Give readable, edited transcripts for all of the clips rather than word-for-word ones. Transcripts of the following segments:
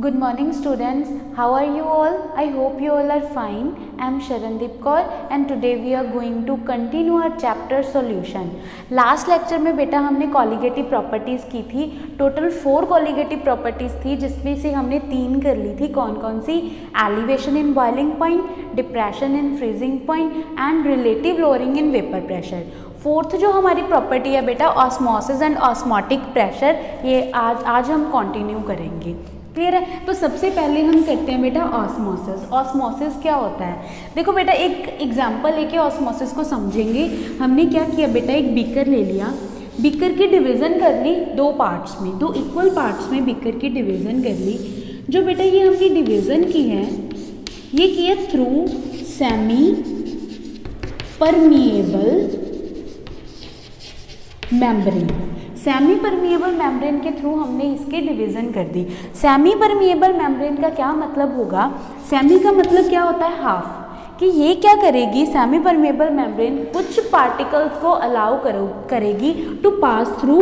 Good morning students, how are you all? I hope you all are fine. I am Sharandeep Kaur and today we are going to continue our chapter solution. Last lecture में बेटा हमने colligative properties की थी. Total 4 colligative properties थी जिसमें से हमने 3 कर ली थी. कौन कौन सी? Elevation in boiling point, depression in freezing point and relative lowering in vapour pressure. Fourth जो हमारी प्रॉपर्टी है बेटा ऑस्मोसिस एंड ऑस्मोटिक प्रेशर, ये आज हम कंटिन्यू करेंगे. क्लियर है? तो सबसे पहले हम करते हैं बेटा ऑस्मोसिस. ऑस्मोसिस क्या होता है? देखो बेटा एक एग्जांपल लेके ऑस्मोसिस को समझेंगे. हमने क्या किया बेटा, एक बीकर ले लिया, बीकर की डिवीज़न कर ली 2 पार्ट्स में, 2 इक्वल पार्ट्स में बीकर की डिवीज़न कर ली. जो बेटा ये हमने डिवीज़न की है ये की है through semi permeable membrane. Semi permeable membrane के थ्रू हमने इसके डिवीज़न कर दी. सेमी परमिएबल मेम्ब्रेन का क्या मतलब होगा? सेमी का मतलब क्या होता है? हाफ. कि ये क्या करेगी, सेमी परमिएबल मेम्ब्रेन कुछ पार्टिकल्स को अलाउ करेगी टू पास थ्रू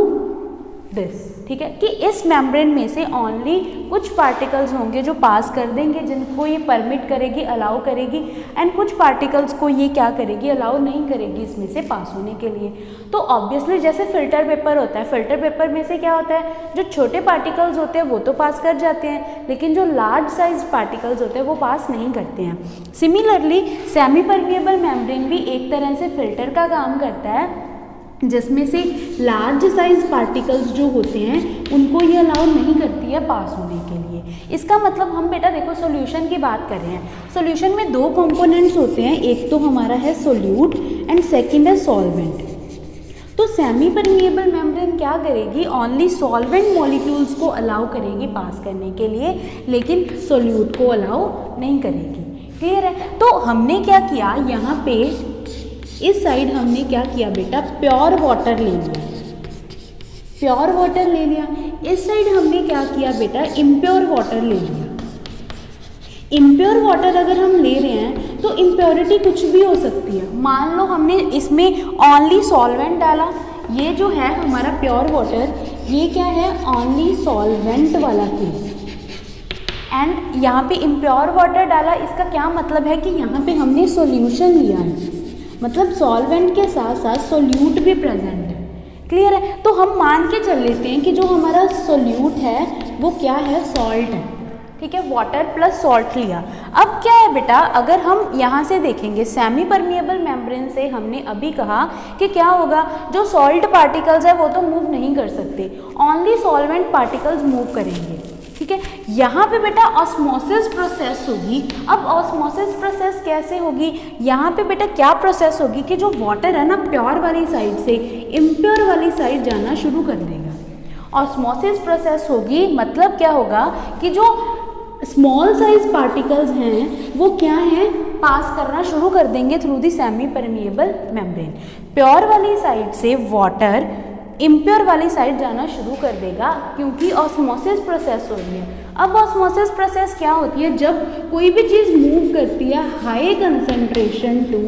दिस. ठीक है, कि इस मेम्ब्रेन में से ओनली कुछ पार्टिकल्स होंगे जो पास कर देंगे, जिनको ये परमिट करेगी, अलाउ करेगी, एंड कुछ पार्टिकल्स को ये क्या करेगी, अलाउ नहीं करेगी इसमें से पास होने के लिए. तो ऑब्वियसली जैसे फिल्टर पेपर होता है, फिल्टर पेपर में से क्या होता है, जो छोटे पार्टिकल्स होते हैं वो तो पास कर जाते हैं, लेकिन जो लार्ज साइज पार्टिकल्स होते हैं वो पास नहीं करते हैं. सिमिलरली सेमी परमिएबल मेम्ब्रेन भी एक तरह से फिल्टर का काम करता है, जिसमें से लार्ज साइज पार्टिकल्स जो होते हैं उनको ये अलाउ नहीं करती है पास होने के लिए. इसका मतलब हम बेटा देखो सॉल्यूशन की बात कर रहे हैं. सॉल्यूशन में 2 कंपोनेंट्स होते हैं, एक तो हमारा है सोल्यूट एंड सेकंड है सॉल्वेंट. तो सेमी परमिएबल मेम्ब्रेन क्या करेगी, ओनली सॉल्वेंट मॉलिक्यूल्स को अलाउ करेगी पास करने के लिए, लेकिन सोल्यूट को अलाउ नहीं करेगी. क्लियर है? तो हमने क्या किया, यहाँ पे इस साइड हमने क्या किया बेटा, प्योर वाटर ले लिया, प्योर वाटर ले लिया. इस साइड हमने क्या किया बेटा, इम्प्योर वाटर ले लिया. इम्प्योर वाटर अगर हम ले रहे हैं तो इम्प्योरिटी कुछ भी हो सकती है. मान लो हमने इसमें ओनली सॉल्वेंट डाला, ये जो है हमारा प्योर वाटर, ये क्या है, ओनली सॉल्वेंट वाला केस, एंड यहाँ पे इम्प्योर वाटर डाला. इसका क्या मतलब है कि यहाँ पे हमने सॉल्यूशन लिया है, मतलब सॉल्वेंट के साथ साथ सोल्यूट भी प्रेजेंट है. क्लियर है? तो हम मान के चल लेते हैं कि जो हमारा सोल्यूट है वो क्या है, सॉल्ट है. ठीक है, वाटर प्लस सॉल्ट लिया. अब क्या है बेटा, अगर हम यहाँ से देखेंगे सेमी परमिएबल मेम्ब्रेन से हमने अभी कहा कि क्या होगा, जो सॉल्ट पार्टिकल्स है वो तो मूव नहीं कर सकते, ओनली सॉल्वेंट पार्टिकल्स मूव करेंगे. ठीक है, यहाँ पे बेटा ऑस्मोसिस प्रोसेस होगी. अब ऑस्मोसिस प्रोसेस कैसे होगी, यहाँ पे बेटा क्या प्रोसेस होगी कि जो वाटर है ना प्योर वाली साइड से इम्प्योर वाली साइड जाना शुरू कर देगा. ऑस्मोसिस प्रोसेस होगी, मतलब क्या होगा कि जो स्मॉल साइज पार्टिकल्स हैं वो क्या हैं, पास करना शुरू कर देंगे through the semi permeable membrane. Pure वाली साइड से वाटर इम्प्योर वाली साइड जाना शुरू कर देगा, क्योंकि ऑस्मोसिस प्रोसेस हो रही है. अब ऑस्मोसिस प्रोसेस क्या होती है, जब कोई भी चीज़ मूव करती है high concentration to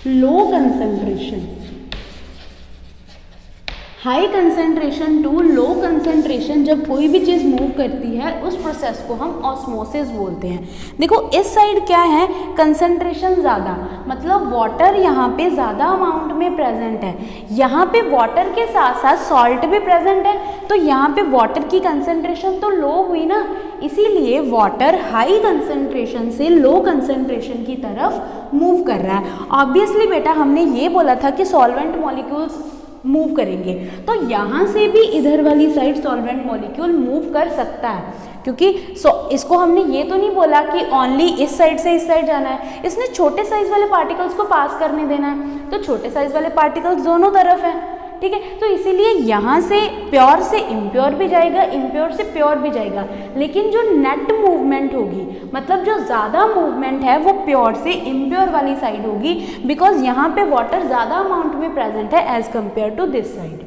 low concentration, high concentration to low concentration, जब कोई भी चीज़ मूव करती है उस प्रोसेस को हम ऑस्मोसिस बोलते हैं. देखो इस साइड क्या है, कंसंट्रेशन ज़्यादा, मतलब वाटर यहाँ पे ज़्यादा अमाउंट में प्रेजेंट है, यहाँ पे वाटर के साथ साथ सॉल्ट भी प्रेजेंट है, तो यहाँ पे वाटर की कंसंट्रेशन तो लो हुई ना, इसीलिए वाटर हाई कंसंट्रेशन से लो कंसंट्रेशन की तरफ मूव कर रहा है. ऑब्वियसली बेटा हमने ये बोला था कि सॉल्वेंट मॉलिक्यूल्स मूव करेंगे, तो यहाँ से भी इधर वाली साइड सॉल्वेंट मॉलिक्यूल मूव कर सकता है, क्योंकि इसको हमने ये तो नहीं बोला कि ओनली इस साइड से इस साइड जाना है, इसने छोटे साइज वाले पार्टिकल्स को पास करने देना है, तो छोटे साइज वाले पार्टिकल्स दोनों तरफ हैं. ठीक है, तो इसीलिए यहाँ से प्योर से इम्प्योर भी जाएगा, इम्प्योर से प्योर भी जाएगा, लेकिन जो नेट मूवमेंट होगी, मतलब जो ज़्यादा मूवमेंट है वो प्योर से इम्प्योर वाली साइड होगी, बिकॉज यहाँ पे वाटर ज़्यादा अमाउंट में प्रेजेंट है as compare to this side.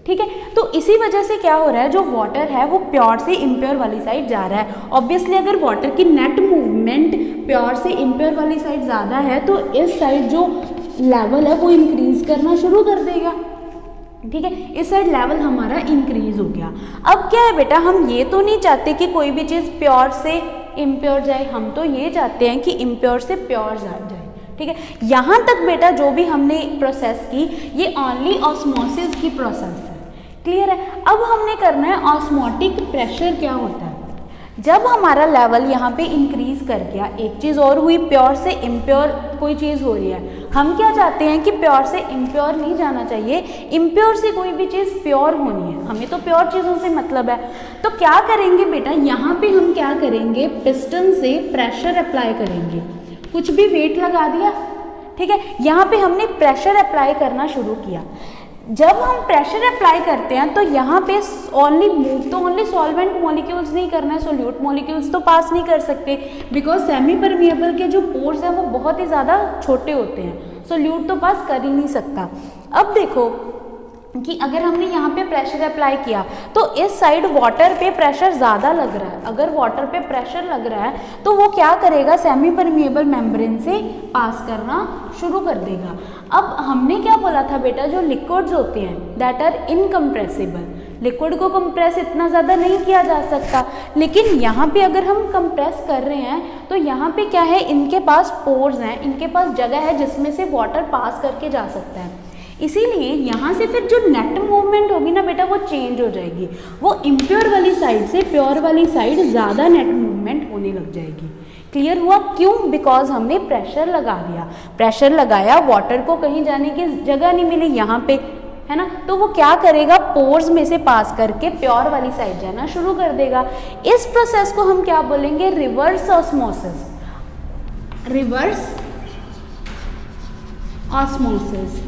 ठीक है, तो इसी वजह से क्या हो रहा है, जो वाटर है वो प्योर से इम्प्योर वाली साइड जा रहा है. ऑब्वियसली अगर वाटर की नेट मूवमेंट प्योर से इम्प्योर वाली साइड ज़्यादा है तो इस साइड जो लेवल है वो इंक्रीज करना शुरू कर देगा. ठीक है, इस साइड लेवल हमारा इंक्रीज हो गया। अब क्या है बेटा, हम ये तो नहीं चाहते कि कोई भी चीज़ प्योर से इम्प्योर जाए, हम तो ये चाहते हैं कि इम्प्योर से प्योर जाए। ठीक है, यहाँ तक बेटा जो भी हमने प्रोसेस की ये ओनली ऑस्मोसिस की प्रोसेस है। क्लियर है। अब हमने करना है ऑस्मोटिक प्रेशर क्या होता है। जब हमारा लेवल यहाँ पे इंक्रीज कर गया, एक चीज़ और हुई, प्योर से इम्प्योर कोई चीज़ हो रही है। हम क्या चाहते हैं कि प्योर से इम्प्योर नहीं जाना चाहिए, इम्प्योर से कोई भी चीज़ प्योर होनी है, हमें तो प्योर चीज़ों से मतलब है। तो क्या करेंगे बेटा, यहाँ पे हम क्या करेंगे, पिस्टन से प्रेशर अप्लाई करेंगे। कुछ भी वेट लगा दिया, ठीक है, यहाँ पे हमने प्रेशर अप्लाई करना शुरू किया। जब हम प्रेशर अप्लाई करते हैं तो यहाँ पे ओनली मूव तो ओनली सॉल्वेंट मॉलिक्यूल्स नहीं करना है, सोल्यूट मॉलिक्यूल्स तो पास नहीं कर सकते, बिकॉज सेमी परमिएबल के जो पोर्स हैं वो बहुत ही ज़्यादा छोटे होते हैं, सोल्यूट तो पास कर ही नहीं सकता। अब देखो कि अगर हमने यहाँ पे प्रेशर अप्लाई किया तो इस साइड वाटर पे प्रेशर ज़्यादा लग रहा है। अगर वाटर पे प्रेशर लग रहा है तो वो क्या करेगा, सेमी परमिएबल मेम्ब्रेन से पास करना शुरू कर देगा। अब हमने क्या बोला था बेटा, जो लिक्विड्स होते हैं दैट आर इनकम्प्रेसिबल, लिक्विड को कंप्रेस इतना ज़्यादा नहीं किया जा सकता, लेकिन यहाँ पे अगर हम कंप्रेस कर रहे हैं तो यहाँ पे क्या है, इनके पास पोर्स हैं, इनके पास जगह है जिसमें से वाटर पास करके जा सकता है। इसीलिए यहाँ से फिर जो नेट मूवमेंट होगी ना बेटा वो चेंज हो जाएगी, वो इम्प्योर वाली साइड से प्योर वाली साइड ज़्यादा नेट मूवमेंट होने लग जाएगी। क्लियर हुआ? क्यों? बिकॉज हमने प्रेशर लगा दिया, प्रेशर लगाया, वाटर को कहीं जाने की जगह नहीं मिली यहाँ पे, है ना, तो वो क्या करेगा, पोर्स में से पास करके प्योर वाली साइड जाना शुरू कर देगा। इस प्रोसेस को हम क्या बोलेंगे, रिवर्स ऑस्मोसिस, रिवर्स ऑस्मोसिस।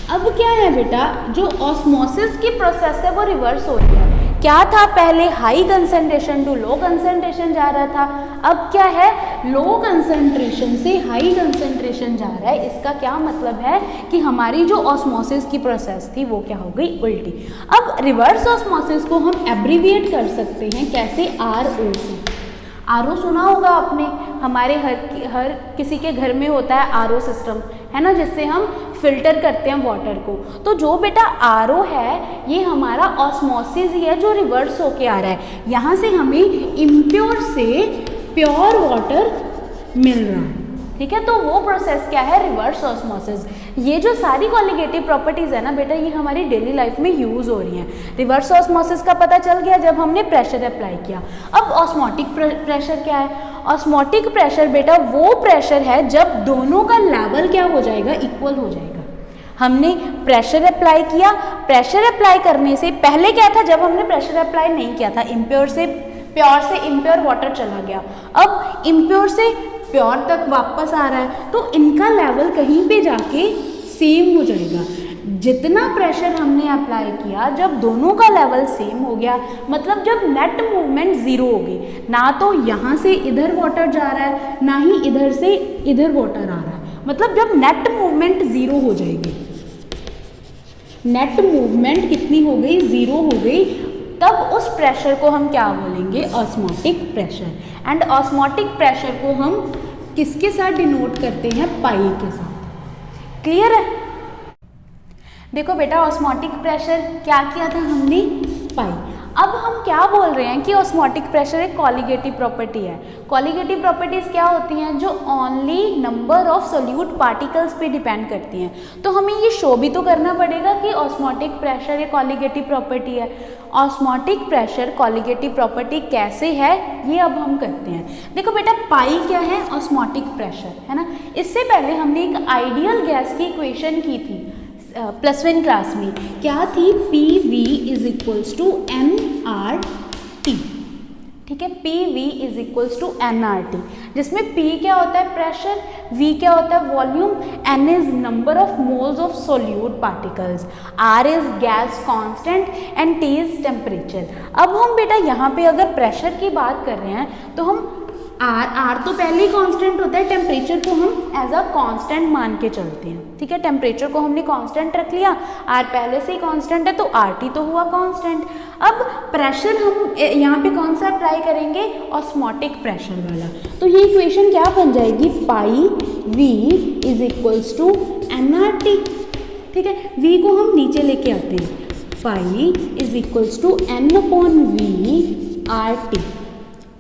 अब क्या है बेटा, जो ऑस्मोसिस की प्रोसेस है वो रिवर्स हो रही है। क्या था, पहले high concentration to low concentration जा रहा था, अब क्या है, लो कंसंट्रेशन से हाई कंसंट्रेशन जा रहा है। इसका क्या मतलब है कि हमारी जो ऑस्मोसिस की प्रोसेस थी वो क्या हो गई, उल्टी। अब रिवर्स ऑस्मोसिस को हम एब्रीविएट कर सकते हैं कैसे, RO से। RO सुना होगा आपने, हमारे हर किसी के घर में होता है RO सिस्टम, है ना, जिससे हम फिल्टर करते हैं वाटर को। तो जो बेटा RO है ये हमारा ऑस्मोसिस ही है जो रिवर्स होके आ रहा है। यहाँ से हमें इम्प्योर से प्योर वाटर मिल रहा है, ठीक है। तो वो प्रोसेस क्या है, रिवर्स ऑस्मोसिस। ये जो सारी कॉलिगेटिव प्रॉपर्टीज़ है ना बेटा, ये हमारी डेली लाइफ में यूज़ हो रही हैं। रिवर्स ऑस्मोसिस का पता चल गया जब हमने प्रेशर अप्लाई किया। अब ऑस्मोटिक प्रेशर क्या है, ऑस्मोटिक प्रेशर बेटा वो प्रेशर है जब दोनों का लेवल क्या हो जाएगा, इक्वल हो जाएगा। हमने प्रेशर अप्लाई किया, प्रेशर अप्लाई करने से पहले क्या था, जब हमने प्रेशर अप्लाई नहीं किया था, प्योर से इम्प्योर वाटर चला गया, अब इम्प्योर से प्योर तक वापस आ रहा है, तो इनका लेवल कहीं पे जाके सेम हो जाएगा। जितना प्रेशर हमने अप्लाई किया, जब दोनों का लेवल सेम हो गया, मतलब जब नेट मूवमेंट ज़ीरो हो गई, ना तो यहाँ से इधर वाटर जा रहा है ना ही इधर से इधर वाटर आ रहा है, मतलब जब नेट मूवमेंट ज़ीरो हो जाएगी, नेट मूवमेंट कितनी हो गई, ज़ीरो हो गई, तब उस प्रेशर को हम क्या बोलेंगे, osmotic pressure. And osmotic pressure को हम किसके साथ डिनोट करते हैं, पाई के साथ। क्लियर है? देखो बेटा, ऑस्मोटिक प्रेशर क्या किया था हमने, पाई। अब हम क्या बोल रहे हैं कि ऑस्मोटिक प्रेशर एक कॉलिगेटिव प्रॉपर्टी है। कॉलिगेटिव प्रॉपर्टीज़ क्या होती हैं, जो only number of solute particles पे डिपेंड करती हैं। तो हमें ये शो भी तो करना पड़ेगा कि ऑस्मोटिक प्रेशर एक कॉलिगेटिव प्रॉपर्टी है। ऑस्मोटिक प्रेशर कॉलिगेटिव प्रॉपर्टी कैसे है, ये अब हम करते हैं। देखो बेटा, पाई क्या है, ऑस्मोटिक प्रेशर, है ना। इससे पहले हमने एक आइडियल गैस की इक्वेशन की थी +1 क्लास में, क्या थी, PV = nRT, ठीक है, PV = nRT, जिसमें P क्या होता है, प्रेशर, V क्या होता है, volume, N is number of moles of solute particles, R is gas constant and T is temperature. अब हम बेटा यहाँ पे अगर प्रेशर की बात कर रहे हैं तो हम R तो पहले ही कांस्टेंट होता है, टेम्परेचर को हम एज अ कांस्टेंट मान के चलते हैं, ठीक है। टेम्परेचर को हमने कांस्टेंट रख लिया, R पहले से ही कांस्टेंट है तो RT तो हुआ कांस्टेंट। अब प्रेशर हम यहाँ पे कौन सा अप्लाई करेंगे, ऑस्मोटिक प्रेशर वाला। तो ये इक्वेशन क्या बन जाएगी, पाई V = nRT, ठीक है, v को हम नीचे लेके आते हैं, pi is equals to n upon V R T.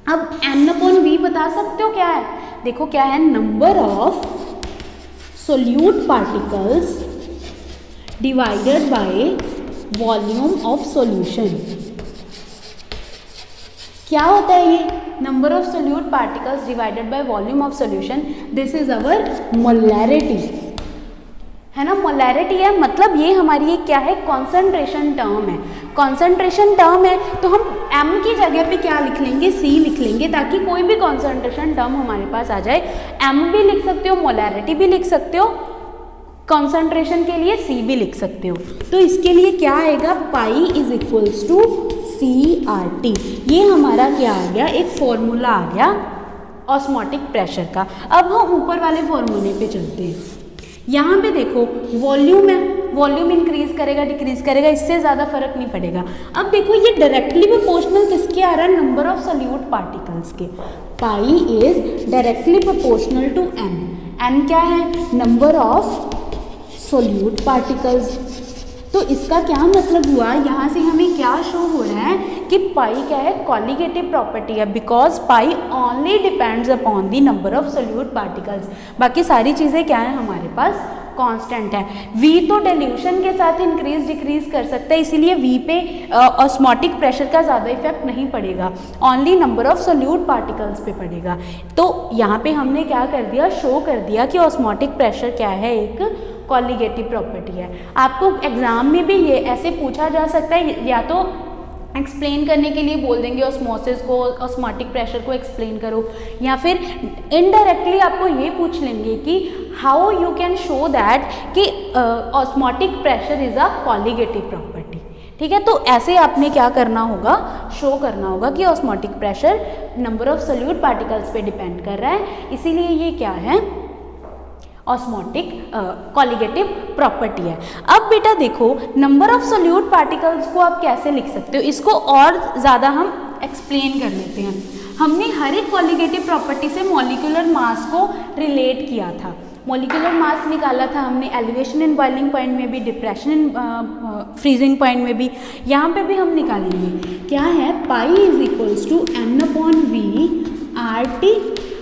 अब n अपॉन वी बता सकते हो क्या है, देखो क्या है, number of solute particles divided by volume of solution. क्या होता है ये, number of solute particles divided by volume of solution, this is our molarity, है ना, मोलैरिटी है, मतलब ये हमारी एक क्या है, कॉन्सेंट्रेशन टर्म है, कॉन्सेंट्रेशन टर्म है, तो हम m की जगह पे क्या लिख लेंगे, c लिख लेंगे, ताकि कोई भी कॉन्सेंट्रेशन टर्म हमारे पास आ जाए। m भी लिख सकते हो, मोलैरिटी भी लिख सकते हो, कॉन्सेंट्रेशन के लिए c भी लिख सकते हो। तो इसके लिए क्या आएगा, pi is equals to CRT, ये हमारा क्या आ गया, एक फॉर्मूला आ गया ऑस्मोटिक प्रेशर का। अब हम ऊपर वाले फॉर्मूले पे चलते हैं, यहाँ पे देखो वॉल्यूम है, वॉल्यूम इंक्रीज करेगा डिक्रीज करेगा, इससे ज़्यादा फर्क नहीं पड़ेगा। अब देखो ये डायरेक्टली प्रोपोर्शनल किसके आ रहा है, नंबर ऑफ सोल्यूट पार्टिकल्स के, pi is directly proportional to n, n क्या है, नंबर ऑफ सोल्यूट पार्टिकल्स। तो इसका क्या मतलब हुआ, यहाँ से हमें क्या शो हो रहा है कि पाई क्या है, कॉलिगेटिव प्रॉपर्टी है, because pi only depends upon the number of solute particles, बाकी सारी चीज़ें क्या है हमारे पास कांस्टेंट है। v तो डिल्यूशन के साथ इंक्रीज डिक्रीज कर सकता है, इसीलिए v पे ऑस्मोटिक प्रेशर का ज़्यादा इफेक्ट नहीं पड़ेगा, only number of solute particles पे पड़ेगा। तो यहाँ पे हमने क्या कर दिया, शो कर दिया कि ऑस्मोटिक प्रेशर क्या है, एक कॉलिगेटिव प्रॉपर्टी है। आपको एग्जाम में भी ये ऐसे पूछा जा सकता है, या तो एक्सप्लेन करने के लिए बोल देंगे ऑस्मोसिस को, ऑस्मोटिक प्रेशर को एक्सप्लेन करो, या फिर इनडायरेक्टली आपको ये पूछ लेंगे कि how you can show that कि osmotic pressure is a colligative property. ठीक है, तो ऐसे आपने क्या करना होगा, शो करना होगा कि osmotic pressure number of solute particles पे डिपेंड कर रहा है, इसीलिए ये क्या है, ऑस्मोटिक कॉलिगेटिव प्रॉपर्टी है। अब बेटा देखो नंबर ऑफ सोल्यूट पार्टिकल्स को आप कैसे लिख सकते हो, इसको और ज़्यादा हम एक्सप्लेन कर लेते हैं। हमने हर एक कॉलिगेटिव प्रॉपर्टी से मॉलिक्यूलर मास को रिलेट किया था, मॉलिक्यूलर मास निकाला था हमने एलिवेशन इन बॉइलिंग पॉइंट में भी, डिप्रेशन इन फ्रीजिंग पॉइंट में भी, यहाँ पे भी हम निकालेंगे। क्या है, pi is equals to n upon V R T.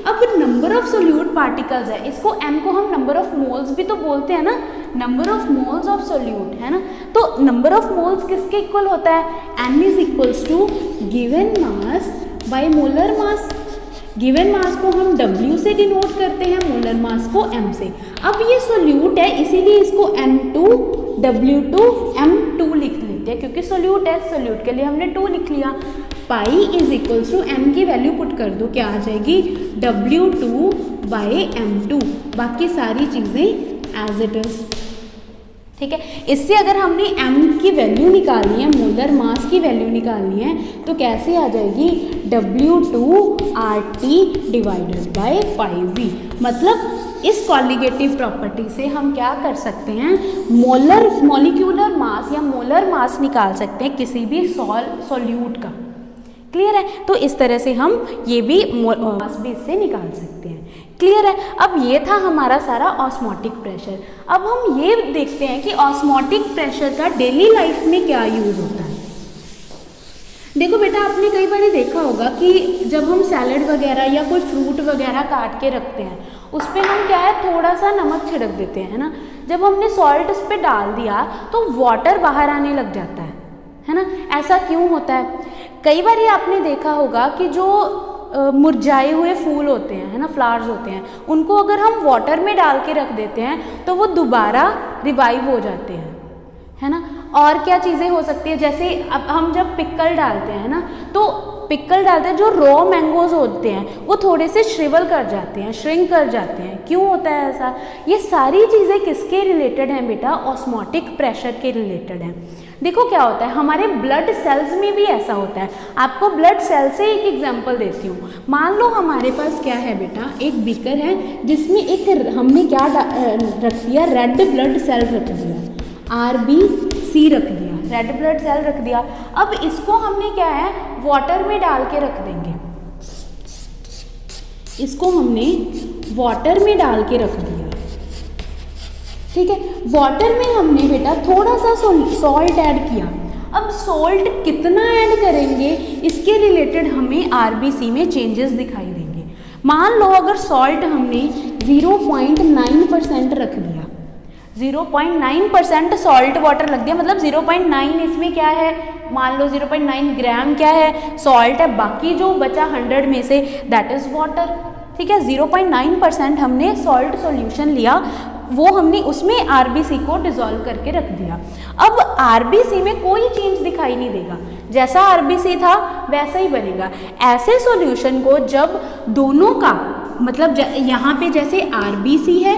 अब नंबर ऑफ सोल्यूट पार्टिकल्स है, इसको m को हम नंबर ऑफ मोल्स भी तो बोलते हैं ना, number of moles of solute, है ना। तो नंबर ऑफ मोल्स किसके इक्वल होता है, n is equals to given mass by molar mass. Given mass को हम W से डिनोट करते हैं, मोलर मास को m से। अब ये सोल्यूट है, इसीलिए इसको N2 W2 M2 लिख लेते हैं, क्योंकि सोल्यूट है, सोल्यूट के लिए हमने 2 लिख लिया। Pi is equals to m की वैल्यू पुट कर दो, क्या आ जाएगी, W2 बाय M2, बाकी सारी चीज़ें एज इट इज। ठीक है, इससे अगर हमने m की वैल्यू निकालनी है, मोलर मास की वैल्यू निकालनी है, तो कैसे आ जाएगी, W2RT divided by pi v। मतलब इस कॉलिगेटिव प्रॉपर्टी से हम क्या कर सकते हैं, मॉलिक्यूलर मास या मोलर मास निकाल सकते हैं किसी भी सॉल्यूट का। क्लियर है, तो इस तरह से हम ये भी मास भी इससे निकाल सकते हैं। क्लियर है, अब ये था हमारा सारा ऑस्मोटिक प्रेशर। अब हम ये देखते हैं कि ऑस्मोटिक प्रेशर का डेली लाइफ में क्या यूज़ होता है। देखो बेटा, आपने कई बार देखा होगा कि जब हम सैलड वगैरह या कोई फ्रूट वगैरह काट के रखते हैं, उस पर हम क्या है, थोड़ा सा नमक छिड़क देते हैं, है ना। जब हमने सॉल्ट उस पर डाल दिया तो वाटर बाहर आने लग जाता है ना। ऐसा क्यों होता है, कई बार ये आपने देखा होगा कि जो मुरझाए हुए फूल होते हैं, है ना, फ्लावर्स होते हैं, उनको अगर हम वाटर में डाल के रख देते हैं तो वो दोबारा रिवाइव हो जाते हैं, है ना। और क्या चीज़ें हो सकती है, जैसे अब हम जब पिकल डालते हैं ना, तो पिकल डालते हैं, जो रॉ मैंगोज होते हैं वो थोड़े से श्रिवल कर जाते हैं, श्रिंक कर जाते हैं। क्यों होता है ऐसा, ये सारी चीज़ें किसके रिलेटेड हैं बेटा, ऑस्मोटिक प्रेशर के रिलेटेड हैं। देखो क्या होता है, हमारे ब्लड सेल्स में भी ऐसा होता है। आपको ब्लड सेल से एक एग्जांपल देती हूँ। मान लो हमारे पास क्या है बेटा, एक बीकर है जिसमें एक हमने क्या रख दिया, रेड ब्लड सेल रख दिया, RBC रख दिया, रेड ब्लड सेल रख दिया। अब इसको हमने क्या है, वाटर में डाल के रख देंगे, इसको हमने वाटर में डाल के रख दिया। ठीक है। वाटर में हमने बेटा थोड़ा सा सॉल्ट ऐड किया। अब सॉल्ट कितना ऐड करेंगे इसके रिलेटेड हमें आरबीसी में चेंजेस दिखाई देंगे। मान लो अगर सॉल्ट हमने 0.9% रख दिया, 0.9% सॉल्ट वाटर लग दिया, मतलब 0.9 इसमें क्या है, मान लो 0.9 ग्राम क्या है, सॉल्ट है, बाकी जो बचा 100 में से दैट इज वाटर। ठीक है, 0.9% हमने सॉल्ट सॉल्यूशन लिया, वो हमने उसमें आरबीसी को डिसॉल्व करके रख दिया। अब आरबीसी में कोई चेंज दिखाई नहीं देगा, जैसा आरबीसी था वैसा ही बनेगा। ऐसे सॉल्यूशन को जब दोनों का मतलब यहाँ पे जैसे आरबीसी है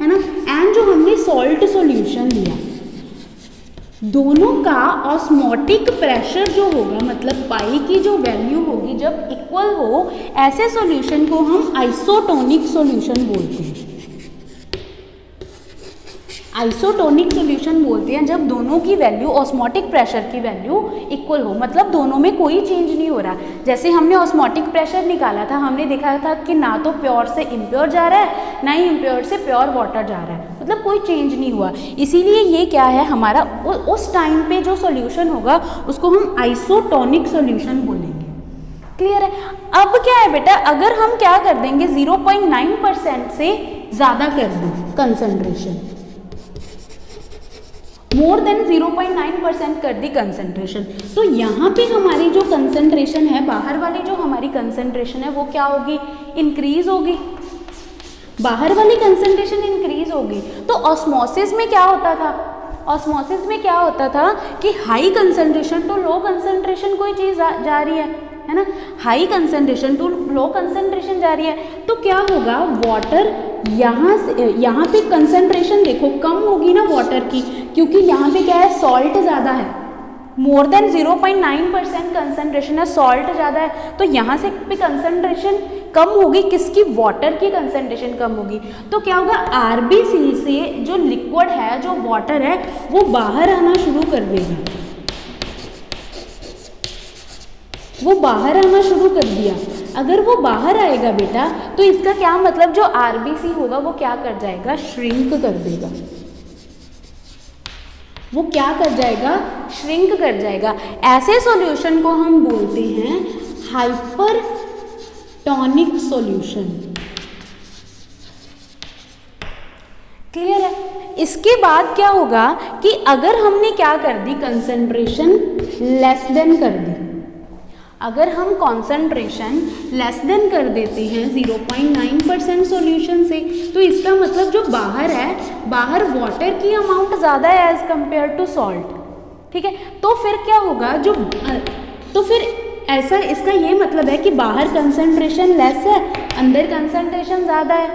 ना, एंड जो हमने सॉल्ट सॉल्यूशन लिया, दोनों का ऑस्मोटिक प्रेशर जो होगा, मतलब पाई की जो वैल्यू होगी जब इक्वल हो, ऐसे सॉल्यूशन को हम आइसोटोनिक सॉल्यूशन बोलते हैं। आइसोटोनिक सॉल्यूशन बोलते हैं जब दोनों की वैल्यू ऑस्मोटिक प्रेशर की वैल्यू इक्वल हो, मतलब दोनों में कोई चेंज नहीं हो रहा। जैसे हमने ऑस्मोटिक प्रेशर निकाला था, हमने देखा था कि ना तो प्योर से इम्प्योर जा रहा है, ना ही इम्प्योर से प्योर वाटर जा रहा है, मतलब कोई चेंज नहीं हुआ। इसीलिए ये क्या है हमारा, उस टाइम पे जो सॉल्यूशन होगा उसको हम आइसोटोनिक सॉल्यूशन बोलेंगे। क्लियर है। अब क्या है बेटा, अगर हम क्या कर देंगे 0.9% से ज़्यादा कर दें कंसंट्रेशन, मोर देन 0.9% कर दी कंसंट्रेशन, तो यहाँ पे हमारी जो कंसंट्रेशन है, बाहर वाली जो हमारी कंसंट्रेशन है वो क्या होगी, इंक्रीज होगी। बाहर वाली कंसंट्रेशन इंक्रीज होगी। तो ऑस्मोसिस में क्या होता था, ऑस्मोसिस में क्या होता था कि high concentration to low concentration कोई चीज़ जा रही है ना, high concentration to low concentration जा रही है, तो क्या होगा, वाटर यहाँ पे कंसंट्रेशन देखो कम होगी ना वाटर की, क्योंकि यहाँ पे क्या है, सॉल्ट ज़्यादा है, मोर देन 0.9% कंसंट्रेशन है, सॉल्ट ज़्यादा है, तो यहाँ से पे कंसंट्रेशन कम होगी, किसकी, वाटर की कंसंट्रेशन कम होगी। तो क्या होगा, आरबीसी से जो लिक्विड है, जो वाटर है, वो बाहर आना शुरू कर देगा, वो बाहर आना शुरू कर दिया। अगर वो बाहर आएगा बेटा, तो इसका क्या मतलब, जो आरबीसी होगा वो क्या कर जाएगा, श्रिंक कर देगा, वो क्या कर जाएगा, श्रिंक कर जाएगा। ऐसे सॉल्यूशन को हम बोलते हैं हाइपरटोनिक सॉल्यूशन। क्लियर है। इसके बाद क्या होगा कि अगर हमने क्या कर दी, कंसंट्रेशन लेस देन कर दी, अगर हम कॉन्सेंट्रेशन लेस देन कर देते हैं 0.9% सॉल्यूशन से, तो इसका मतलब जो बाहर है, बाहर वाटर की अमाउंट ज़्यादा है एज कंपेयर टू सॉल्ट। ठीक है, तो फिर क्या होगा, तो फिर ऐसा, इसका ये मतलब है कि बाहर कंसंट्रेशन लेस है, अंदर कंसंट्रेशन ज़्यादा है,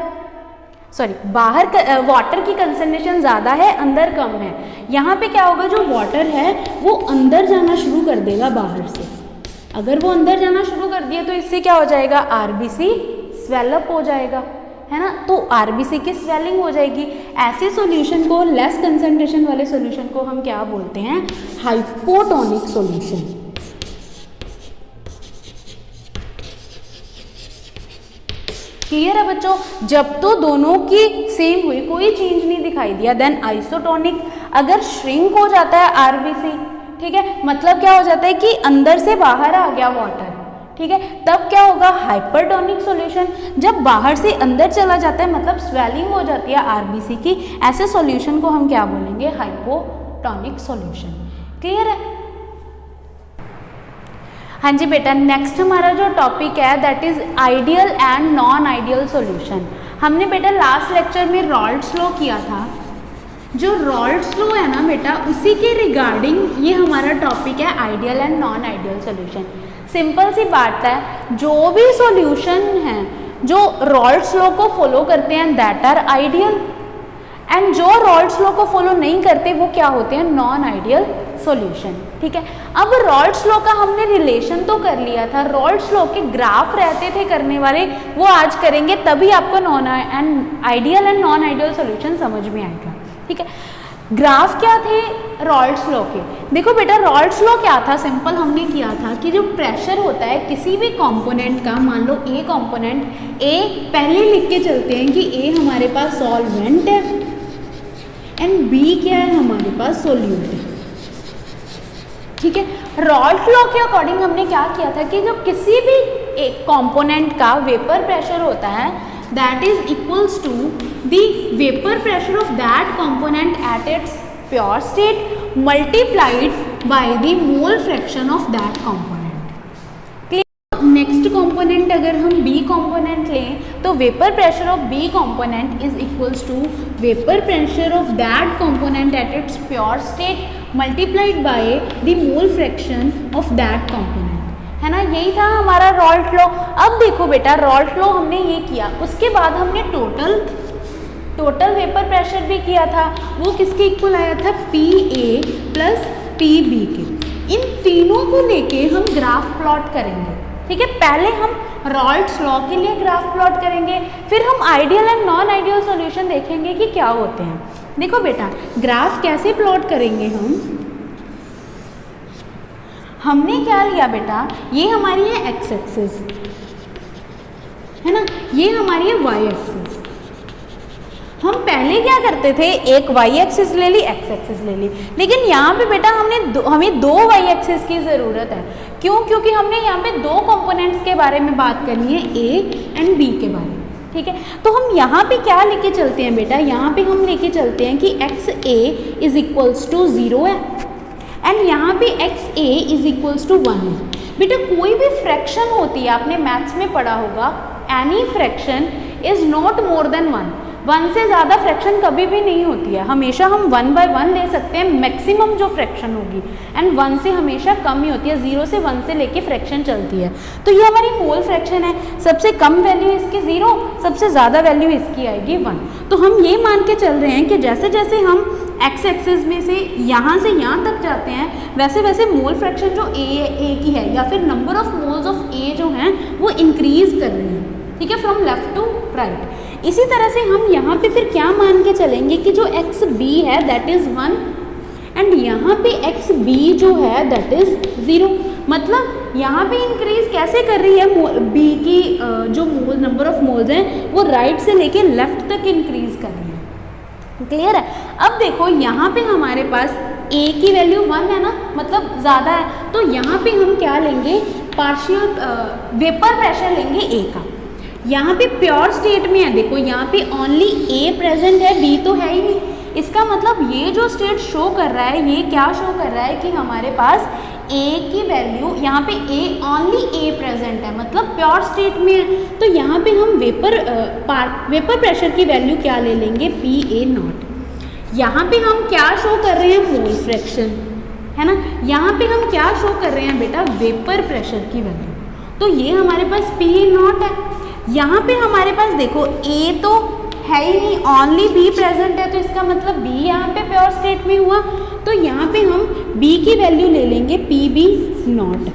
सॉरी, बाहर वाटर की कंसंट्रेशन ज़्यादा है, अंदर कम है। यहाँ पे क्या होगा, जो वाटर है वो अंदर जाना शुरू कर देगा बाहर से। अगर वो अंदर जाना शुरू कर दिया तो इससे क्या हो जाएगा, आरबीसी स्वेलअप हो जाएगा, है ना, तो आरबीसी की स्वेलिंग हो जाएगी। ऐसे सॉल्यूशन को, लेस कंसंट्रेशन वाले सॉल्यूशन को हम क्या बोलते हैं, हाइपोटोनिक सॉल्यूशन। क्लियर है बच्चों। जब तो दोनों की सेम हुई, कोई चेंज नहीं दिखाई दिया, देन आइसोटोनिक। अगर श्रिंक हो जाता है आरबीसी, ठीक है, मतलब क्या हो जाता है कि अंदर से बाहर आ गया वाटर, ठीक है, तब क्या होगा, हाइपरटोनिक सॉल्यूशन। जब बाहर से अंदर चला जाता है, मतलब स्वेलिंग हो जाती है आरबीसी की, ऐसे सॉल्यूशन को हम क्या बोलेंगे, हाइपोटोनिक सॉल्यूशन। क्लियर है। हाँ जी बेटा, नेक्स्ट हमारा जो टॉपिक है that is ideal and non ideal solution. हमने बेटा लास्ट लेक्चर में रॉल्ट्स लॉ किया था। जो रॉल्ट्स लॉ है ना बेटा, उसी के रिगार्डिंग ये हमारा टॉपिक है, ideal and non ideal solution. Simple सी बात है, जो भी सॉल्यूशन है जो रॉल्ट्स लॉ को फॉलो करते हैं दैट आर आइडियल, एंड जो रॉल्ट्स लॉ को फॉलो नहीं करते वो क्या होते हैं, नॉन आइडियल सॉल्यूशन। ठीक है, अब रॉल्ट्स लॉ का हमने रिलेशन तो कर लिया था, रॉल्ट्स लॉ के ग्राफ रहते थे करने वाले, वो आज करेंगे, तभी आपको non and ideal and non ideal solution समझ में आएगा। ठीक है, ग्राफ क्या थे रॉल्ट्स लॉ के, देखो बेटा रॉल्ट्स लॉ क्या था, सिंपल हमने किया था कि जो प्रेशर होता है किसी भी कंपोनेंट का, मान लो ए कंपोनेंट, ए पहले लिख के चलते हैं कि ए हमारे पास सॉल्वेंट है, एंड बी क्या है हमारे पास, सोल्यूट है। ठीक है, रॉल्ट लॉ के अकॉर्डिंग हमने क्या किया था कि जब किसी भी एक कंपोनेंट का वेपर प्रेशर होता है that is equals to the vapour pressure of that component at its pure state multiplied by the mole fraction of that component. Next component अगर हम बी कंपोनेंट लें तो vapour pressure of B component is equals to vapour pressure of that component at its pure state multiplied by the mole fraction of that component, है ना। यही था हमारा Raoult law. अब देखो बेटा, रॉल्ट लॉ हमने ये किया, उसके बाद हमने टोटल वेपर प्रेशर भी किया था। वो किसके इक्वल आया था, P A plus P B के। इन तीनों को लेके हम ग्राफ प्लॉट करेंगे। ठीक है, पहले हम रॉल्ट्स लॉ के लिए ग्राफ प्लॉट करेंगे, फिर हम ideal and non ideal solution देखेंगे कि क्या होते हैं। देखो बेटा, ग्राफ कैसे प्लॉट करेंगे हमने क्या लिया बेटा, ये हमारी है एक्स एक्सिस, है ना, ये हमारी है वाई एक्सिस। हम पहले क्या करते थे, एक वाई एक्सिस ले ली, एक्स एक्सिस ले ली, लेकिन यहाँ पे बेटा हमें दो वाई एक्सिस की ज़रूरत है। क्यों? क्योंकि हमने यहाँ पे दो कंपोनेंट्स के बारे में बात करनी है, ए एंड बी के बारे में। ठीक है, तो हम यहाँ पे क्या लेके चलते हैं बेटा, यहाँ पे हम लेके चलते हैं कि X A is equals to 0 है एंड यहाँ पे X A is equals to 1 है। बेटा कोई भी फ्रैक्शन होती है, आपने मैथ्स में पढ़ा होगा, any fraction is not more than 1। 1 से ज़्यादा फ्रैक्शन कभी भी नहीं होती है, हमेशा हम 1 बाय 1 ले सकते हैं मैक्सिमम जो फ्रैक्शन होगी, एंड 1 से हमेशा कम ही होती है, 0 से 1 से लेके फ्रैक्शन चलती है। तो ये हमारी मोल फ्रैक्शन है, सबसे कम वैल्यू इसकी 0, सबसे ज़्यादा वैल्यू इसकी आएगी 1। तो हम ये मान के चल रहे हैं कि जैसे जैसे हम एक्स एक्सिस में से यहाँ तक जाते हैं, वैसे वैसे मोल फ्रैक्शन जो ए की है या फिर नंबर ऑफ मोल्स ऑफ ए जो हैं वो इंक्रीज कर रहे हैं। ठीक है, फ्रॉम लेफ्ट टू राइट। इसी तरह से हम यहाँ पे फिर क्या मान के चलेंगे कि जो एक्स बी है दैट इज़ 1 एंड यहाँ पे एक्स बी जो है दैट इज़ 0। मतलब यहाँ पे इंक्रीज कैसे कर रही है बी की जो मोल नंबर ऑफ मोल्स हैं वो राइट से लेके लेफ्ट तक इंक्रीज कर रही है। क्लियर है? अब देखो यहाँ पे हमारे पास ए की वैल्यू 1 है ना, मतलब ज़्यादा है, तो यहाँ पे हम क्या लेंगे, पार्शियल वेपर प्रेशर लेंगे ए का। यहाँ पे प्योर स्टेट में है, देखो यहाँ पे ओनली ए प्रेजेंट है, बी तो है ही नहीं। इसका मतलब ये जो स्टेट शो कर रहा है, ये क्या शो कर रहा है कि हमारे पास ए की वैल्यू, यहाँ पे ए ओनली ए प्रेजेंट है, मतलब प्योर स्टेट में है। तो यहाँ पे हम वेपर प्रेशर की वैल्यू क्या ले लेंगे, पी ए नॉट। यहाँ पे हम क्या शो कर रहे हैं, मोल फ्रैक्शन, है ना। यहाँ पे हम क्या शो कर रहे हैं बेटा, वेपर प्रेशर की वैल्यू। तो ये हमारे पास पी ए नॉट है। यहाँ पे हमारे पास देखो ए तो है ही नहीं, ओनली बी प्रेजेंट है, तो इसका मतलब बी यहाँ पे प्योर स्टेट में हुआ। तो यहाँ पे हम बी की वैल्यू ले लेंगे पी बी नॉट।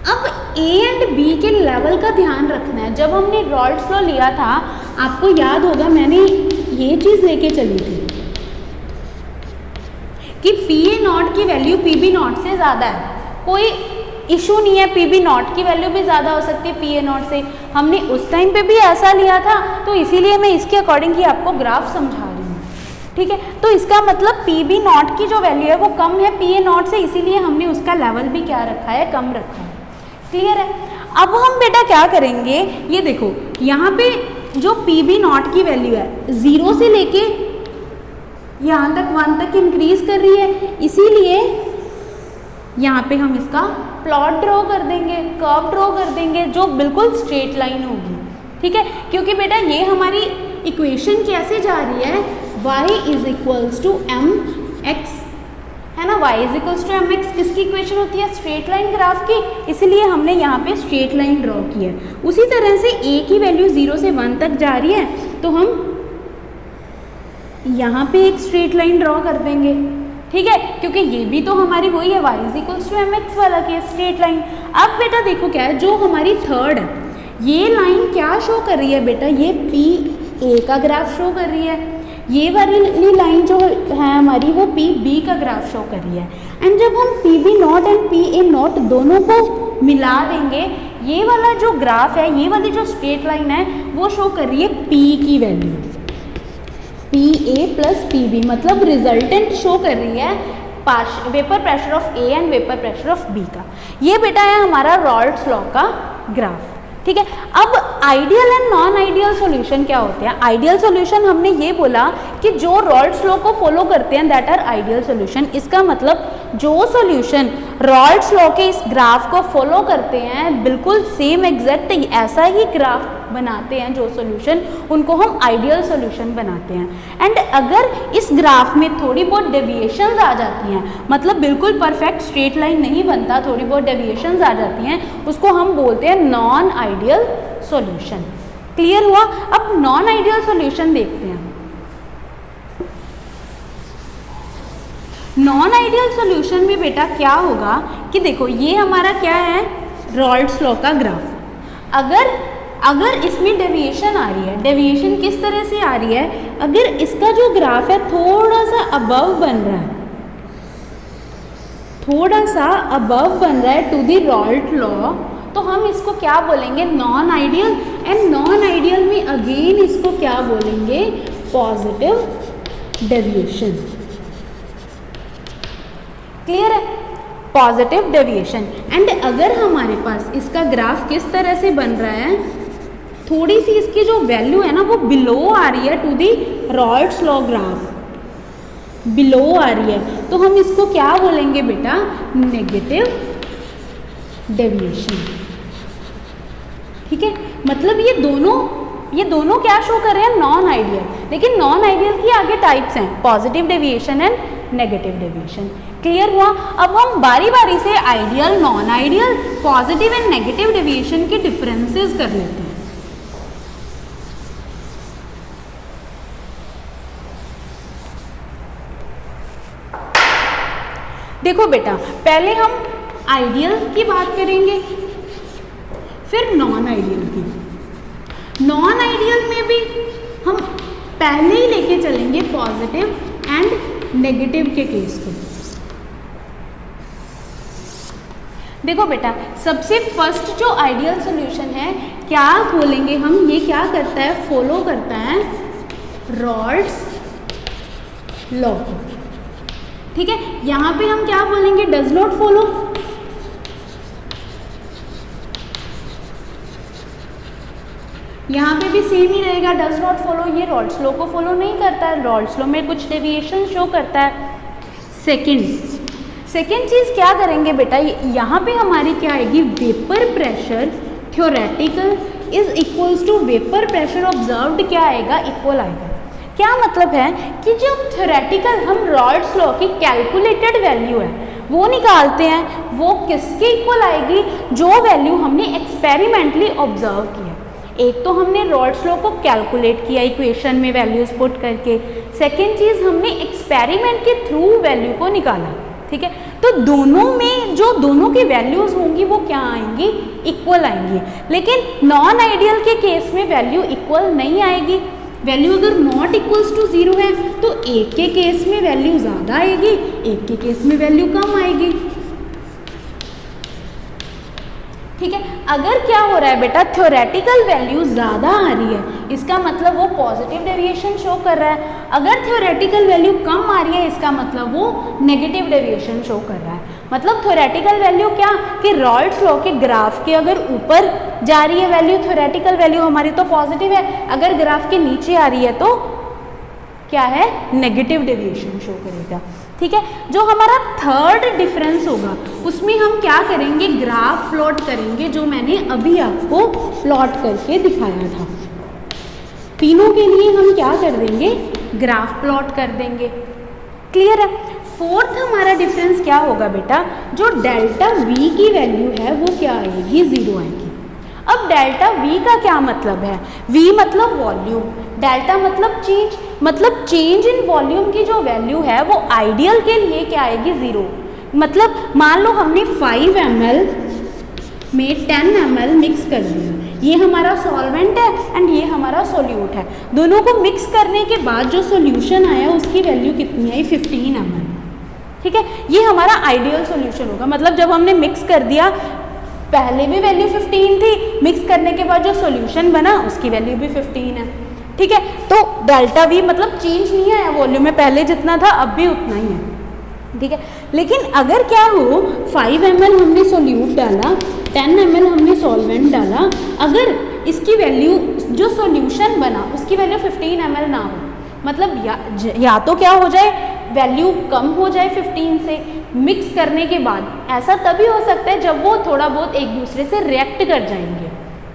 अब ए एंड बी के लेवल का ध्यान रखना है। जब हमने रॉल्ट्स लॉ लिया था, आपको याद होगा मैंने ये चीज़ लेके चली थी कि पी ए नॉट की वैल्यू पी बी नॉट से ज़्यादा है, कोई इशू नहीं है, पी बी नॉट की वैल्यू भी ज़्यादा हो सकती है पी ए नॉट से। हमने उस टाइम पे भी ऐसा लिया था, तो इसीलिए मैं इसके अकॉर्डिंग ही आपको ग्राफ समझा रही हूँ। ठीक है, तो इसका मतलब पी बी नॉट की जो वैल्यू है वो कम है पी ए नॉट से, इसीलिए हमने उसका लेवल भी क्या रखा है, कम रखा है। क्लियर है? अब हम बेटा क्या करेंगे, ये देखो यहाँ पे जो पी बी नॉट की वैल्यू है 0 से लेके यहाँ तक 1 तक इंक्रीज कर रही है, इसीलिए यहाँ पे हम इसका प्लॉट ड्रॉ कर देंगे, कर्व ड्रॉ कर देंगे जो बिल्कुल स्ट्रेट लाइन होगी। ठीक है, क्योंकि बेटा ये हमारी इक्वेशन कैसे जा रही है, y is equals to M X, है ना। y is equals to M X किसकी इक्वेशन होती है, स्ट्रेट लाइन ग्राफ की, इसलिए हमने यहाँ पे स्ट्रेट लाइन ड्रॉ की है। उसी तरह से a की वैल्यू 0 से 1 तक जा रही है, तो हम यहाँ पे एक स्ट्रेट लाइन ड्रॉ कर देंगे। ठीक है, क्योंकि ये भी तो हमारी वही है y is equals to M X वाला केस, स्ट्रेट लाइन। अब बेटा देखो क्या है, जो हमारी थर्ड है, ये लाइन क्या शो कर रही है बेटा, ये पी ए का ग्राफ शो कर रही है। ये वाली लाइन जो है हमारी वो पी बी का ग्राफ शो कर रही है। एंड जब हम P B nought and P A nought दोनों को मिला देंगे, ये वाला जो ग्राफ है, ये वाली जो स्ट्रेट लाइन है वो शो कर रही है पी की वैल्यू। PA प्लस PB, मतलब रिजल्टेंट शो कर रही है vapour pressure of A and vapour pressure of B का। ये बेटा है हमारा रॉल्ट्स लॉ का ग्राफ, ठीक है। अब ideal and non ideal solution क्या होते हैं? आइडियल सॉल्यूशन हमने ये बोला कि जो रॉल्ट्स लॉ को फॉलो करते हैं दैट आर आइडियल सॉल्यूशन। इसका मतलब जो सॉल्यूशन रॉल्ट्स लॉ के इस ग्राफ को फॉलो करते हैं, बिल्कुल सेम एग्जैक्ट ऐसा ही ग्राफ बनाते हैं जो सॉल्यूशन, उनको हम आइडियल सॉल्यूशन बनाते हैं। एंड अगर इस ग्राफ में थोड़ी बहुत डेविएशंस आ जाती हैं, मतलब बिल्कुल परफेक्ट स्ट्रेट लाइन नहीं बनता, थोड़ी बहुत डेविएशंस आ जाती हैं, उसको हम बोलते हैं नॉन आइडियल सॉल्यूशन। क्लियर हुआ? अब नॉन आइडियल सॉल्यूशन देखते हैं। नॉन आइडियल सॉल्यूशन में बेटा क्या होगा कि देखो ये हमारा क्या है, रॉल्ट्स लॉ का ग्राफ। अगर इसमें डेविएशन आ रही है, डेविएशन किस तरह से आ रही है, अगर इसका जो ग्राफ है थोड़ा सा अबव बन रहा है, थोड़ा सा अबव बन रहा है टू द रॉल्ट लॉ, तो हम इसको क्या बोलेंगे, non ideal. And non ideal में अगेन इसको क्या बोलेंगे, पॉजिटिव डेविएशन। क्लियर है? Positive deviation. एंड अगर हमारे पास इसका ग्राफ किस तरह से बन रहा है, थोड़ी सी इसकी जो वैल्यू है ना वो बिलो आ रही है to the Raoult's law graph, below आ रही है, तो हम इसको क्या बोलेंगे बेटा, नेगेटिव डेविएशन। ठीक है, मतलब ये दोनों क्या शो कर रहे हैं, नॉन आइडियल। लेकिन नॉन आइडियल की आगे टाइप्स हैं, positive deviation and negative deviation. Clear हुआ? अब हम बारी बारी से ideal, non ideal, positive and negative deviation के डिफरेंसेस कर लेते हैं। देखो बेटा, पहले हम आइडियल की बात करेंगे, फिर नॉन आइडियल की। नॉन आइडियल में भी हम पहले ही लेके चलेंगे पॉजिटिव एंड नेगेटिव के केस को। देखो बेटा, सबसे फर्स्ट जो आइडियल सॉल्यूशन है, क्या बोलेंगे हम, ये क्या करता है, फॉलो करता है रॉल्ट्स लॉ को। ठीक है, यहाँ पे हम क्या बोलेंगे, डज नॉट फॉलो। यहाँ पे भी सेम ही रहेगा, डज नॉट फॉलो, ये रॉल्ट्स लॉ को फॉलो नहीं करता है, रॉल्ट्स लॉ में कुछ डेविएशन शो करता है। सेकेंड चीज़ क्या करेंगे बेटा, यहाँ पे हमारी क्या आएगी, vapour pressure theoretical is equals to vapour pressure observed, क्या आएगा, इक्वल आएगा। क्या मतलब है कि जो थ्योरेटिकल हम रॉल्ट्स लॉ की कैलकुलेटेड वैल्यू है वो निकालते हैं, वो किसके इक्वल आएगी, जो वैल्यू हमने एक्सपेरिमेंटली ऑब्जर्व किया। एक तो हमने रॉल्ट्स लॉ को कैलकुलेट किया इक्वेशन में वैल्यूज पुट करके, सेकेंड चीज़ हमने एक्सपेरिमेंट के थ्रू वैल्यू को निकाला। ठीक है, तो दोनों की वैल्यूज होंगी वो क्या आएंगी, इक्वल आएंगी। लेकिन नॉन आइडियल के केस में वैल्यू इक्वल नहीं आएगी। वैल्यू अगर नॉट इक्वल्स टू 0 है तो एक के केस में वैल्यू ज़्यादा आएगी, एक के केस में वैल्यू कम आएगी। ठीक है, अगर क्या हो रहा है बेटा, थ्योरेटिकल वैल्यू ज़्यादा आ रही है, इसका मतलब वो पॉजिटिव डेविएशन शो कर रहा है। अगर थ्योरेटिकल वैल्यू कम आ रही है, इसका मतलब वो नेगेटिव डेविएशन शो कर रहा है। मतलब थ्योरेटिकल वैल्यू क्या, कि रॉल्ट्स लॉ के ग्राफ के अगर ऊपर जा रही है वैल्यू, थ्योरेटिकल वैल्यू हमारी तो पॉजिटिव है, अगर ग्राफ के नीचे आ रही है तो क्या है, नेगेटिव डेविएशन शो करेगा। ठीक है, जो हमारा थर्ड डिफरेंस होगा उसमें हम क्या करेंगे, ग्राफ प्लॉट करेंगे, जो मैंने अभी आपको प्लॉट करके दिखाया था। तीनों के लिए हम क्या कर देंगे, ग्राफ प्लॉट कर देंगे। क्लियर है? फोर्थ हमारा डिफरेंस क्या होगा बेटा, जो डेल्टा वी की वैल्यू है वो क्या आएगी, 0 आएगी। अब डेल्टा वी का क्या मतलब है, वी मतलब वॉल्यूम, डेल्टा मतलब चेंज इन वॉल्यूम की जो वैल्यू है वो आइडियल के लिए क्या आएगी, 0। मतलब मान लो हमने 5 ml में 10 ml मिक्स कर दिया, ये हमारा सॉल्वेंट है एंड ये हमारा सोल्यूट है। दोनों को मिक्स करने के बाद जो सॉल्यूशन आया उसकी वैल्यू कितनी आई, 15 ml। ठीक है, ये हमारा आइडियल सॉल्यूशन होगा। मतलब जब हमने मिक्स कर दिया, पहले भी वैल्यू 15 थी, मिक्स करने के बाद जो सॉल्यूशन बना उसकी वैल्यू भी 15 है। ठीक है। तो डेल्टा वी मतलब चेंज नहीं आया वॉल्यूम में, पहले जितना था अब भी उतना ही है, ठीक है। लेकिन अगर क्या हो 5 ml हमने सोल्यूट डाला, 10 ml हमने सॉल्वेंट डाला, अगर इसकी वैल्यू जो सॉल्यूशन बना उसकी वैल्यू 15 ml ना हो, मतलब या तो क्या हो जाए वैल्यू कम हो जाए 15 से मिक्स करने के बाद, ऐसा तभी हो सकता है जब वो थोड़ा बहुत एक दूसरे से रिएक्ट कर जाएंगे,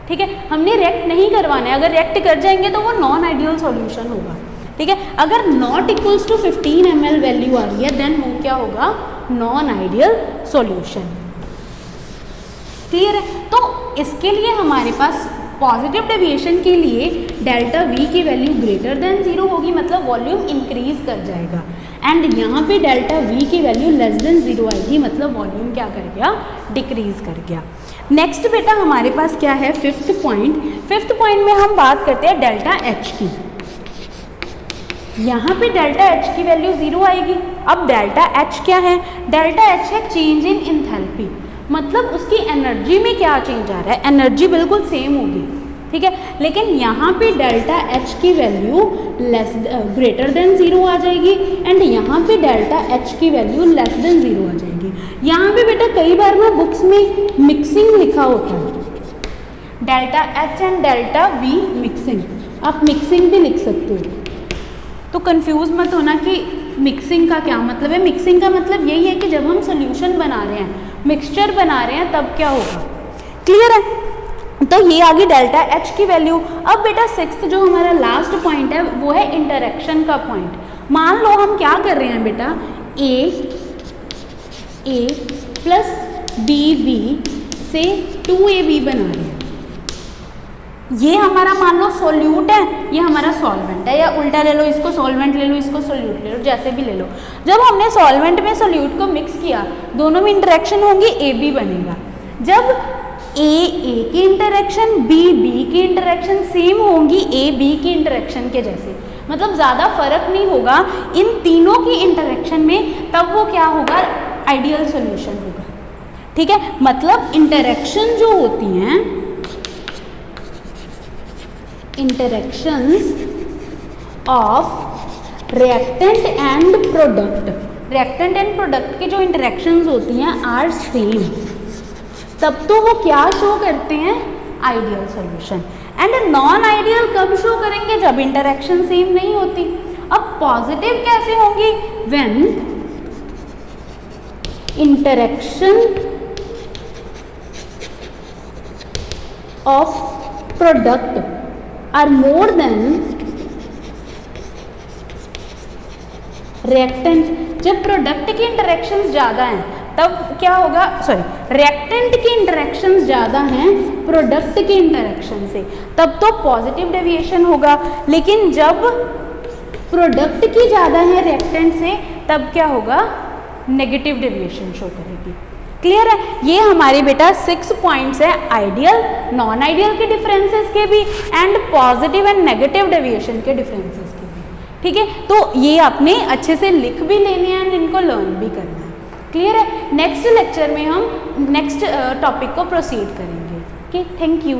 ठीक है। हमने रिएक्ट नहीं करवाना है, अगर रिएक्ट कर जाएंगे तो वो नॉन आइडियल सॉल्यूशन होगा, ठीक है। अगर not equals to 15 ml value आ रही है देन वो क्या होगा, नॉन आइडियल सॉल्यूशन। क्लियर है। तो इसके लिए हमारे पास पॉजिटिव डेविएशन के लिए डेल्टा वी की वैल्यू ग्रेटर देन 0 होगी, मतलब वॉल्यूम इंक्रीज कर जाएगा, एंड यहाँ पे डेल्टा वी की वैल्यू लेस देन 0 आएगी, मतलब वॉल्यूम क्या कर गया, डिक्रीज कर गया। नेक्स्ट बेटा हमारे पास क्या है, फिफ्थ पॉइंट में हम बात करते हैं डेल्टा एच की। यहाँ पे डेल्टा एच की वैल्यू 0 आएगी। अब डेल्टा एच क्या है, डेल्टा एच है चेंज इन एंथैल्पी, मतलब उसकी एनर्जी में क्या चेंज आ रहा है, एनर्जी बिल्कुल सेम होगी, ठीक है। लेकिन यहाँ पे डेल्टा एच की वैल्यू ग्रेटर देन 0 आ जाएगी, एंड यहाँ पे डेल्टा एच की वैल्यू लेस देन 0 आ जाएगी। यहाँ पे बेटा कई बार ना बुक्स में मिक्सिंग लिखा होता है, delta H and delta we mixing, आप मिक्सिंग भी लिख सकते हो, तो कंफ्यूज मत होना कि मिक्सिंग का क्या मतलब है। मिक्सिंग का मतलब यही है कि जब हम सोल्यूशन बना रहे हैं, मिक्सचर बना रहे हैं, तब क्या होगा। क्लियर है। तो ये आ गई डेल्टा एच की वैल्यू। अब बेटा सिक्स्थ जो हमारा लास्ट पॉइंट है वो है इंटरेक्शन का पॉइंट। मान लो हम क्या कर रहे हैं बेटा, ए प्लस बी से 2AB बना रहे हैं। ये हमारा मान लो सोल्यूट है, ये हमारा सॉल्वेंट है, या उल्टा ले लो, इसको सॉल्वेंट ले लो, इसको सोल्यूट ले लो, जैसे भी ले लो। जब हमने सॉल्वेंट में सोल्यूट को मिक्स किया, दोनों में इंटरेक्शन होंगी, AB बनेगा। जब A की इंटरेक्शन, B की इंटरेक्शन सेम होंगी AB की इंटरेक्शन के जैसे, मतलब ज़्यादा फर्क नहीं होगा इन तीनों की इंटरेक्शन में, तब वो क्या होगा, आइडियल सॉल्यूशन होगा, ठीक है। मतलब इंटरेक्शन जो होती हैं, interactions of reactant and product, reactant and product की जो इंटरेक्शंस होती हैं आर सेम, तब तो वो क्या शो करते हैं, ideal solution. And non ideal कब शो करेंगे, जब इंटरेक्शन सेम नहीं होती। अब पॉजिटिव कैसे होंगी, when interaction of product are more than reactant। जब प्रोडक्ट की इंटरेक्शंस ज़्यादा हैं तब क्या होगा, रिएक्टेंट की इंटरेक्शंस ज़्यादा हैं प्रोडक्ट की इंटरेक्शन से, तब तो पॉजिटिव डेविएशन होगा। लेकिन जब प्रोडक्ट की ज़्यादा है रिएक्टेंट से, तब क्या होगा, नेगेटिव डेविएशन शो करेगी। क्लियर है। ये हमारे बेटा 6 पॉइंट्स है आइडियल नॉन आइडियल के डिफरेंसेस के भी, and positive and negative deviation के डिफरेंसेस के भी, ठीक है। तो ये आपने अच्छे से लिख भी लेने हैं एंड इनको लर्न भी करना है। क्लियर है। नेक्स्ट लेक्चर में हम नेक्स्ट टॉपिक को प्रोसीड करेंगे। Okay, thank you.